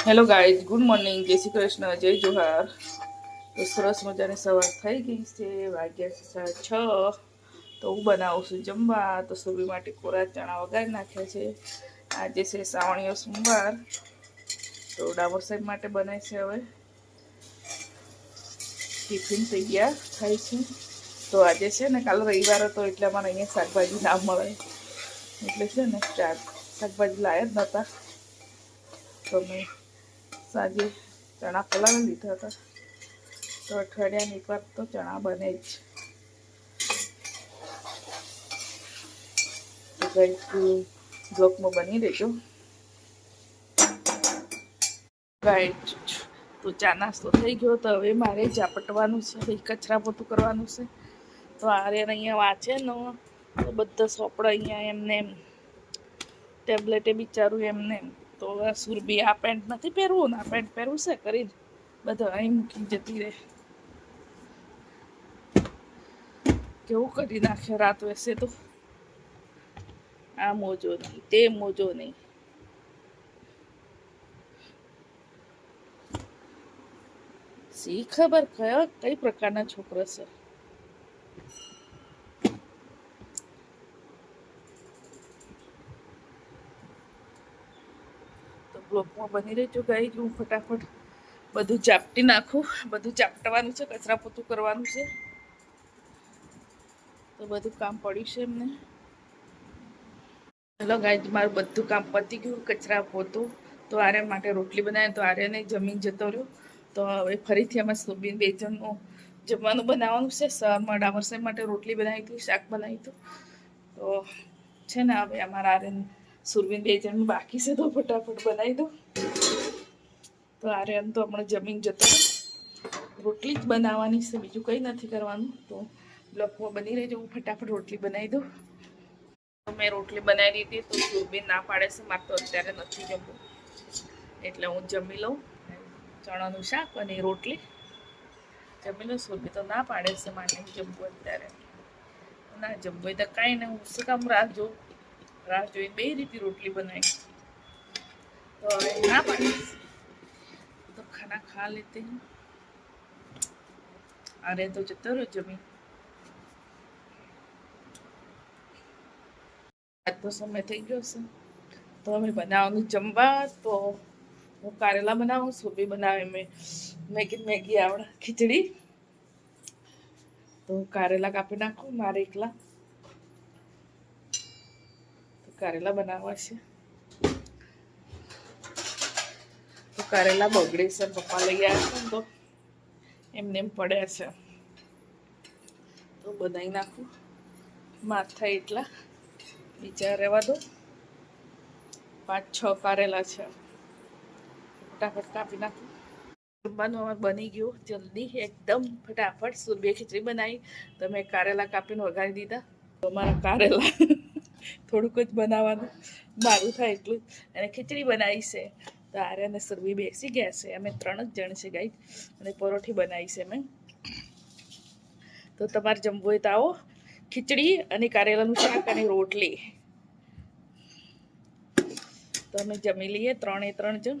Hello guys, good morning, જય શ્રી કૃષ્ણ, જય જોહાર. તો સરસ મજાની સવાર થઈ ગઈ છે, વાગ્યા છે 6:30. તો હું બનાવું છું જમવા. તો સુબી માટે કોરા ચણા વગાડી નાખ્યા છે. આજે છે શ્રાવણીયો સોમવાર. તો ડાબર સાહેબ માટે બનાય છે. હવે ટિફિન તૈયાર થાય છે. તો આજે છે ને, કાલે રવિવાર હતો એટલે અમારે અહીંયા શાકભાજી ના મળે, એટલે છે ને શાકભાજી લાયા જ નહોતા. તો મેં સાંજે ચણા પલાળી લીધા હતા. તો અઠવાડિયાની એકવાર તો ચણા બને જ. તો કંઈક બ્લોકમાં બની રહેજો ગાઈડ. તો ચા નાસ્તો થઈ ગયો. તો હવે મારે ઝાપટવાનું છે, કચરા પોતું કરવાનું છે. તો આર્યન અહીંયા વાંચે ને, તો બધા સોપડા અહીંયા એમને એમ ટેબ્લેટે બિચારું એમને એમ. તો સુરભી આ પેન્ટ નથી પહેરવું ને, આ પેન્ટ પહેરવું છે કરીને બધા અહીં મૂકી જતી રહે. કેવું કરી નાખે રાત વેસે તો. આ મોજો નહીં, તે મોજો નહીં. શી ખબર કઈ પ્રકારના છોકરા છે. તો બ્લોકમાં બની રહેજો ગાઈ. હું ફટાફટ બધું ચાપટી નાખું. બધું ચાપટવાનું છે, કચરા પોતું કરવાનું છે. તો બધું કામ પડ્યું છે એમને. હેલો ગાઈઝ, મારું બધું કામ પતી ગયું, કચરા પોતું. તો આર્યન માટે રોટલી બનાવી. તો આર્યને જમીન જતો રહ્યો. તો હવે ફરીથી અમે સુબીન બે જણનું જમવાનું બનાવવાનું છે. સવારમાં ડાબર સાહેબ માટે રોટલી બનાવી હતી, શાક બનાવ્યું હતું. તો છે ને, હવે અમારા આર્યન સુરબીન બે જણનું બાકી છે, તો ફટાફટ બનાવી દો. તો આર્યન તો હમણાં જમીન જતો રોટલી જ બનાવવાની છે, બીજું કંઈ નથી કરવાનું. તો બ્લોકમાં બની રહેજો. હું ફટાફટ રોટલી બનાવી દઉં. મેં રોટલી બનાવી દીધી. તો સુરબીન ના પાડે છે, મારે તો અત્યારે નથી જમવું, એટલે હું જમી લઉં. ચણાનું શાક અને રોટલી જમી લઉં. સુરબી તો ના પાડે છે, મારે નહીં જમવું અત્યારે. ના જમવું હોય તો કાંઈ નહીં, હું શું કામ રાહ જોઈને બે રીતે રોટલી બનાવી. તો હવે ના પાડીશ તો ખાના ખા લેતે हैं. અરે તો જતો રહ્યો જમી. આજનો સમય થઈ ગયો છે. તો અમે બનાવવાનું જમવા. તો હું કારેલા બનાવું, સુબી બનાવે મેગી આવડે ખીચડી. તો કારેલા કાપી નાખું મારે એકલા. તો કારેલા બનાવવા છે. તો કારેલા બગડે છે, પપ્પા લઈ આવ્યા છે, તો એમને એમ પડ્યા છે. તો બનાવી નાખું, માથા એટલા બીજા રહેવા દો. 5-6 કારેલા છે, ફટાફટ કાપી નાખું. જમવાનું અમારે બની ગયું જલ્દી એકદમ ફટાફટ. સુરબીએ ખીચડી બનાવી, તો મેં કારેલા કાપીને વઘારી દીધા. તો અમારા કારેલા થોડુંક જ બનાવવાનું, મારું થાય એટલું. અને ખીચડી બનાવી છે. તો આર્યન અને સુરભી બેસી ગયા છે. અમે 3 જ જણ છે ગાઈ. અને પરોઠી બનાવી છે મેં. તો તમારે જમવું હોય તો આવો. ખીચડી અને કારેલાનું શાક અને રોટલી. તો અમે જમી લઈએ 3 જણ.